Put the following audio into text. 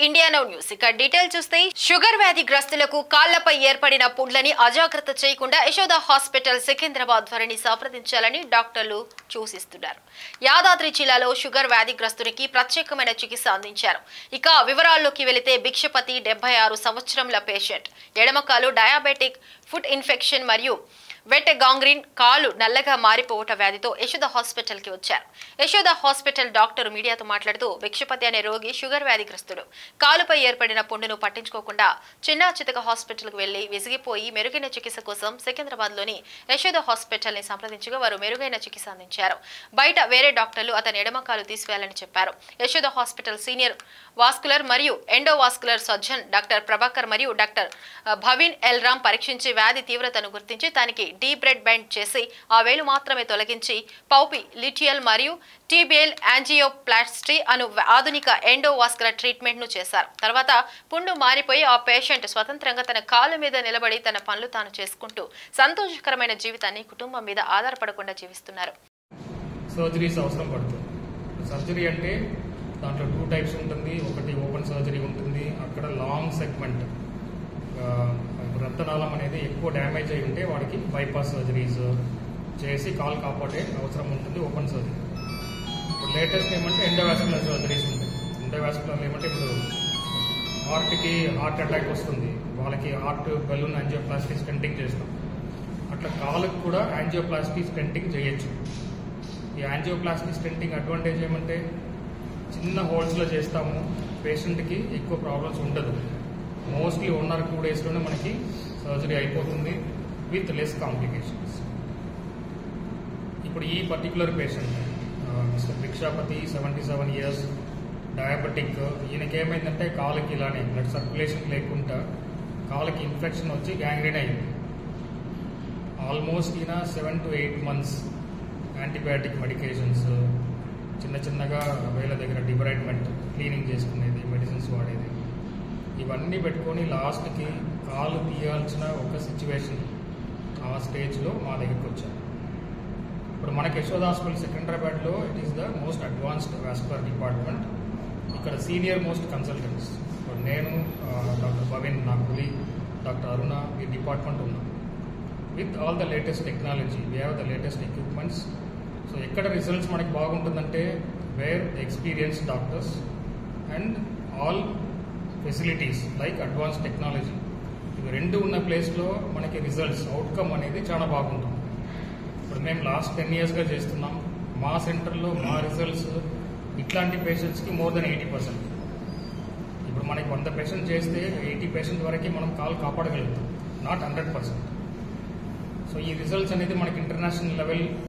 India now news ఇక detail చూస్తే sugar వ్యాధి గ్రస్తులకు కాళ్లపై ఏర్పడిన పుండ్లని అజాగ్రత్త చేయకుండా యశోద హాస్పిటల్ సికింద్రాబాద్ వారిని సంప్రదించాలని డాక్టర్లు సూచిస్తున్నారు. యాదాద్రి జిల్లాలో షుగర్ వ్యాధి గ్రస్తునికి ప్రత్యేకమైన చికిత్స అందించారు. ఇక వివరాల్లోకి వెళితే భిక్షపతి 76 సంవత్సరాల పేషెంట్ ఎడమకాలు డయాబెటిక్ ఫుట్ ఇన్ఫెక్షన్ మరియు వెట్ గాంగ్రీన్ కాలు నల్లగా మారిపోవట వ్యాధితో యశోద హాస్పిటల్ కి వచ్చారు. యశోద హాస్పిటల్ డాక్టర్ మీడియాతో మాట్లాడుతూ భిక్షపతి అనే రోగి షుగర్ వ్యాధిగ్రస్తుడు. కాలుపై ఏర్పడిన పుండును పట్టించుకోకుండా చిన్న చితక హాస్పిటల్ కు వెళ్లి విసిగిపోయి మెరుగైన చికిత్స కోసం సికింద్రాబాద్ లోని యశోద హాస్పిటల్ ని సంప్రదించగా వారు మెరుగైన చికిత్స అందించారు. బయట వేరే డాక్టర్లు అతని ఎడమ కాలు తీసివేయాలని చెప్పారు. యశోద హాస్పిటల్ సీనియర్ వాస్కులర్ మరియు ఎండోవాస్కులర్ సర్జన్ డాక్టర్ ప్రభాకర్ మరియు డాక్టర్ భవిన్ ఎల్ రామ్ పరీక్షించి వ్యాధి తీవ్రతను గుర్తించి దానికి డీప్ బ్రెడ్ బెండ్ చేసి ఆ వేలు మాత్రమే తొలగించి పౌపి లిటియల్ మరియు టీబియల్ యాంజియోప్లాస్టీ అను ఆధునిక ఎండోవాస్కులర్ ట్రీట్మెంట్ ను చేశారు. తర్వాత పుండు మారిపోయి ఆ పేషెంట్ స్వతంత్రంగా తన కాళ్ళ మీద నిలబడి తన పనులు తాను చేసుకుంటూ సంతోషకరమైన జీవితాన్ని కుటుంబం మీద ఆధారపడకుండా జీవిస్తున్నారు. సర్జరీస్ అవసరం పడుతుంది. సర్జరీ అంటే దాంట్లో 2 టైప్స్ ఉంటుంది. ఒకటి ఓపెన్ సర్జరీ ఉంటుంది. అక్కడ లాంగ్ సెగ్మెంట్ రక్తనాళం అనేది ఎక్కువ డ్యామేజ్ అయి ఉంటే వాడికి బైపాస్ సర్జరీస్ చేసి కాలు కాపాడే అవసరం ఉంటుంది. Open surgery. ఇప్పుడు లేటెస్ట్ ఏమంటే ఎండోవాస్కులర్ సర్జరీస్ ఉంటాయి. ఎండోవాస్కులర్ ఏమంటే ఇప్పుడు హార్ట్ అటాక్ వస్తుంది, వాళ్ళకి హార్ట్ బెలూన్ యాంజియోప్లాస్టీ స్టెంటింగ్ చేస్తాం. అట్లా కాలుకు కూడా యాంజియోప్లాస్టీ స్టెంటింగ్ చేయొచ్చు. ఈ యాంజియోప్లాస్టీ స్టెంటింగ్ అడ్వాంటేజ్ ఏమంటే చిన్న హోల్స్లో చేస్తాము, పేషెంట్కి ఎక్కువ ప్రాబ్లమ్స్ ఉండదు. మోస్ట్లీ 1 or 2 daysలోనే మనకి సర్జరీ అయిపోతుంది విత్ లెస్ కాంప్లికేషన్స్. ఇప్పుడు ఈ particular patient mister Bhikshapathi 77 years diabetic. ఈయనకి ఏమైందంటే కాలుకి ఇలానే బ్లడ్ సర్క్యులేషన్ లేకుండా కాలుకి ఇన్ఫెక్షన్ వచ్చి గ్యాంగ్రీన్ అయింది. ఆల్మోస్ట్ ఈయన 7 to 8 months యాంటీబయాటిక్ మెడికేషన్స్, చిన్నగా వేల దగ్గర డిబ్రైట్మెంట్ క్లీనింగ్ చేసుకునేది, మెడిసిన్స్ వాడేది, ఇవన్నీ పెట్టుకొని లాస్ట్కి కాలు తీయాల్సిన ఒక సిచ్యువేషన్ ఆ స్టేజ్లో మా దగ్గరికి వచ్చారు. ఇప్పుడు మనకి యశోద హాస్పిటల్ సికింద్రాబాద్లో it is the most advanced vascular department. ఇక్కడ సీనియర్ మోస్ట్ కన్సల్టెంట్స్ ఇప్పుడు నేను, డాక్టర్ భవిన్, నా కొలి డాక్టర్ అరుణ, ఈ డిపార్ట్మెంట్ ఉన్నాం. With all the latest technology, we have the latest equipments. So ఎక్కడ రిజల్ట్స్ మనకి బాగుంటుందంటే where experienced doctors and all facilities like advance technology, ఇవి 2 ఉన్న ప్లేస్లో మనకి రిజల్ట్స్ అవుట్కమ్ అనేది చాలా బాగుంటుంది. ఇప్పుడు మేము లాస్ట్ 10 yearsగా చేస్తున్నాం. మా సెంటర్లో మా రిజల్ట్స్ ఇట్లాంటి పేషెంట్స్కి మోర్ దెన్ 80%. ఇప్పుడు మనకి 100 పేషెంట్ చేస్తే 80 పేషెంట్ వరకు మనం కాలు కాపాడగలుగుతాం, నాట్ 100%. సో ఈ రిజల్ట్స్ అనేది మనకి ఇంటర్నేషనల్ లెవెల్